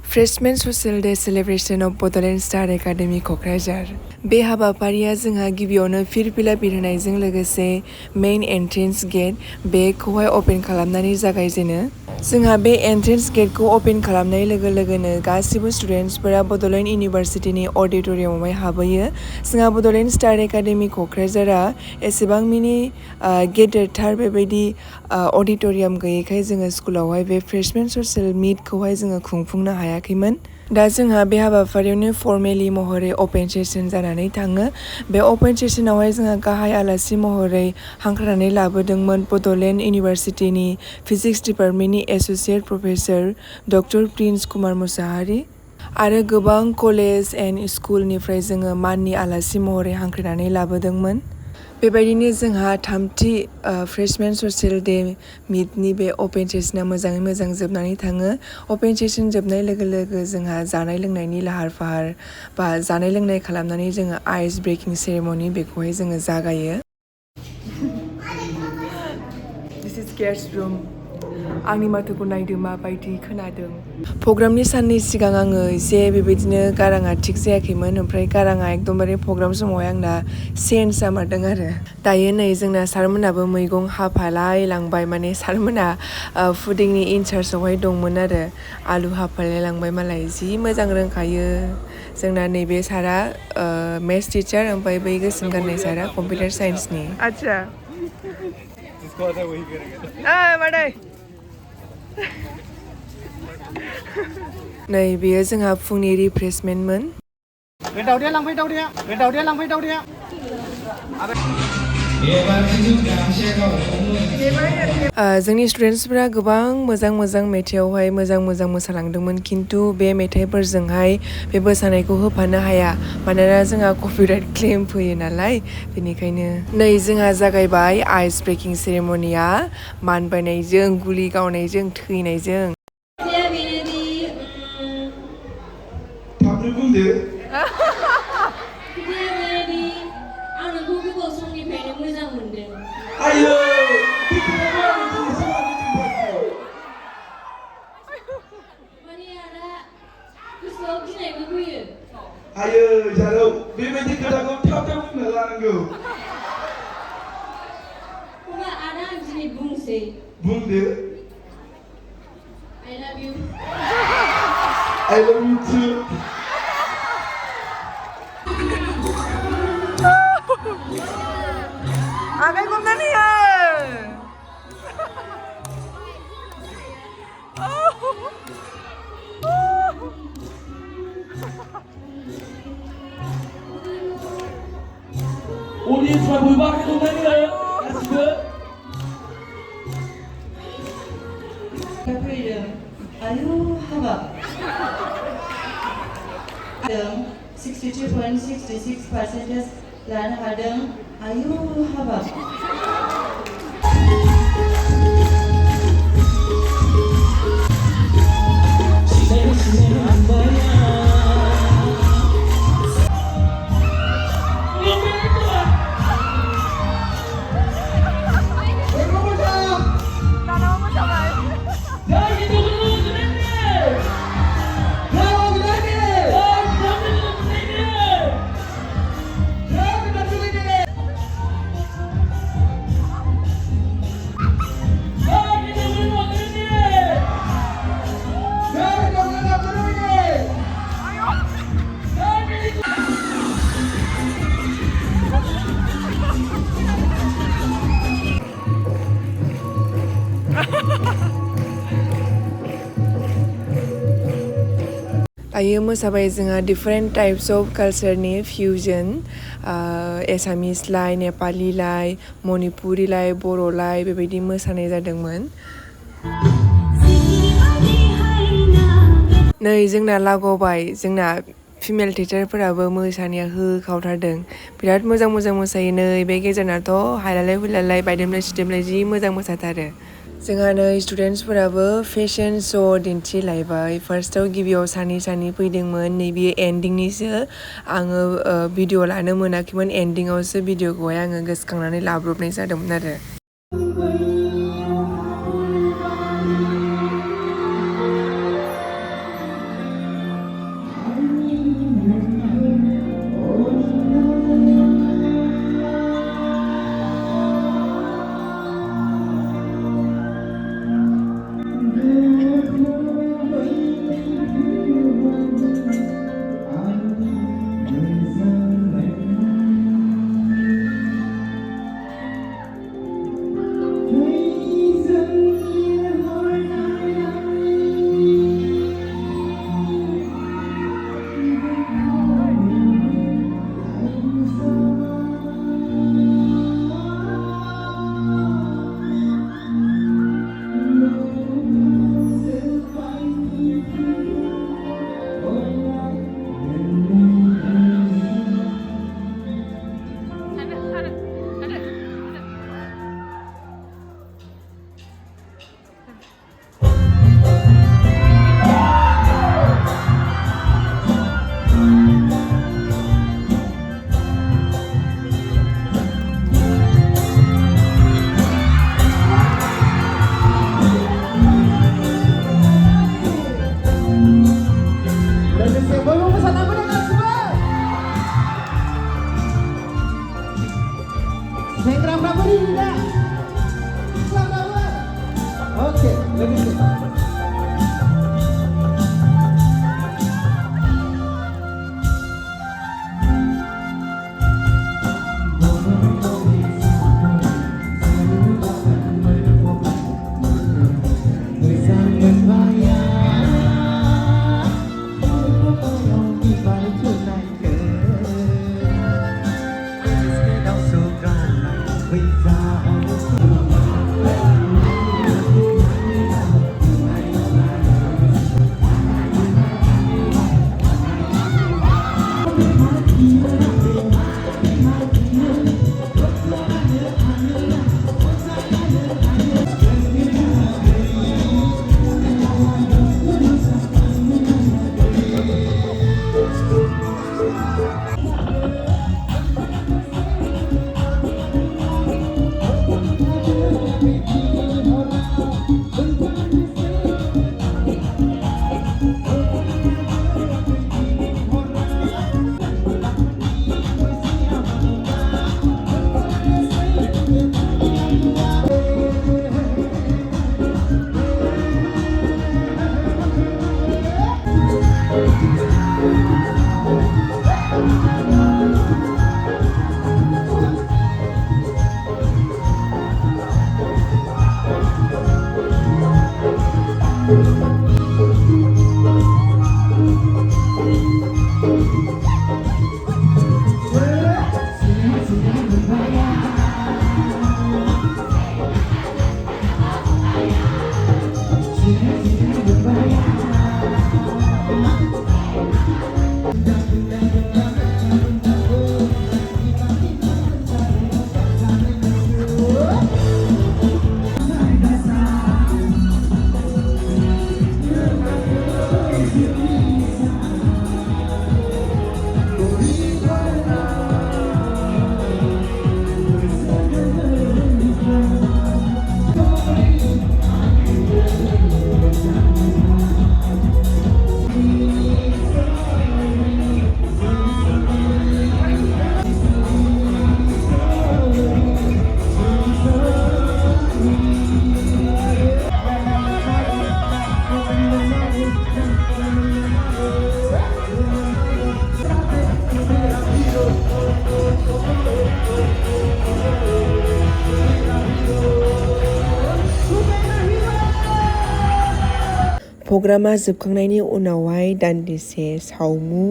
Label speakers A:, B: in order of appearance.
A: Freshman Social Day Celebration of Bodoland Star Academy Kokrajhar बे हाबाफारिया जोंहा गिबियावनो फिरफिला बिरहोनायजों लोगोसे मेइन एन्ट्रेन्स गेट बेखौहाय अपेन खालामनानै जागायजेनो जोंहा बे एन्ट्रेन्स गेटखौ अपेन खालामनाय लोगो लोगोनो गासिबो स्टुडेन्टसफोरा बड'लेण्ड इउनिभारसिटिनि अडिट'रियामावहाय हाबहैयो जोंहा बड'लेण्ड स्टार एकाडेमि क'क्राझारा एसेबां मिनि गेदेरथार बेबायदि अडिट'रियाम गैयैखाय जोङो स्कुलावहाय बे फ्रेशमेन ससियेल मिटखौहाय जोङो खुंफुंनो हायाखैमोन दा जोंहा बे हाबाफारियावनो फर्मेलि महरै अपेन सेसन जानानै थाङो बे अपेन सेसनावहाय जोंहा गाहाय आलासि महरै हांख्रायनानै लाबोदोंमोन बड'लेण्ड इउनिभारसिटिनि फिजिक्स डिपार्टमेन्टनि associate professor doctor Prince Kumar Musahary आरो गोबां कलेज एन्ड स्कुलनिफ्राय जोङो माननि आलासि महरै हांख्रायनानै लाबोदोंमोन बेबायदिनो जोंहा थामथि फ्रेशमेन ससियेल डे मिटनि बे अपेन सेसना मोजाङै मोजां जोबनानै थाङो अपेन सेसन जोबनाय लोगो लोगो जोंहा जानाय लोंनायनि लाहार फाहार बा जानाय लोंनाय खालामनानै जोङो आइस ब्रेकिं सेरेमनि बेखौहाय जोङो जागायो दिस इज गेस्ट रुम आंनि माथोखौ नायदो माबायदि खोनादों प्रग्रामनि साननै सिगां आङो एसे बेबायदिनो गाराङा थिग जायाखैमोन ओमफ्राय गाराङा एकदमबारे प्रग्राम समावहाय आंना चेन्ज जामारदों आरो दायो नै जोंना सारमोनाबो मैगं हाफालाय लांबाय माने सारमोना फुडिंनि इनचार्जआवहाय दंमोन आरो आलु हाफालाय लांबाय मालाय जि मोजां रोंखायो जोंना नैबे सारा मेथ्स टिचार ओमफ्राय बै गोसोम गाननाय सारा कम्पिउटार साइन्सनि आच्छा मादै नै बेयो जोंहा फुंनि रिफ्रेशमेन्टमोन जोंनि स्टुडेन्टसफोरा गोबां मोजां मेथाइयावहाय मोजां मोसालांदोंमोन खिन्थु बे मेथाइफोरजोंहाय बे मोसानायखौ होफानो हाया मानोना जोंहा कपिराइट क्लेम फैयो नालाय बेनिखायनो नै जोंहा जागायबाय आइस ब्रेकिं सेरेमनिया मानबायनायजों गुलि गावनायजों थैनायजों
B: आयो जारौ बेबायदि खोथाखौ थाब बुंनो लानांगौ
C: होमबा आदा आं दिनै बुंसै
B: बुंदो
C: I love you
B: too
A: आगाय हमनानै हो
B: Audiensफ्रा बयबो आखाइ हमनानै हो गासिबो
D: फैदों आयु हाबा 62.66% लानो हादों आयु हाबा
A: दायो मोसाबाय जोंहा डिफरेन्ट टाइप्स अफ कालचारनि फिउजन एसामिसलाय नेपालिलाय मणिपुरिलाय बर'लाय बेबायदि मोसानाय जादोंमोन नै जोंना लागावबाय जोंना फिमेल टिचारफोराबो मोसानाया होखावथारदों बिराद मोजां मोसायो नै बे गेजेरनाथ' हायलालाय हुइलालाय बायदेमलाय सिदेमलाय जि मोजां मोसाथारो जोंहा नै स्टुडेन्टसफोराबो फेशन श' दिन्थिलायबाय फार्स्टआव गिबियाव सानै फैदोंमोन नैबे एन्डिंनिसो आङो भिडिअ लानो मोनाखैमोन एन्डिंआवसो भिडिअखौहाय आङो गोसोखांनानै लाब्रबनाय जादोंमोन आरो
B: Okay, let me see.
A: प्रग्रामा जोबखांनायनि उनावहाय दान्दिसे सावमु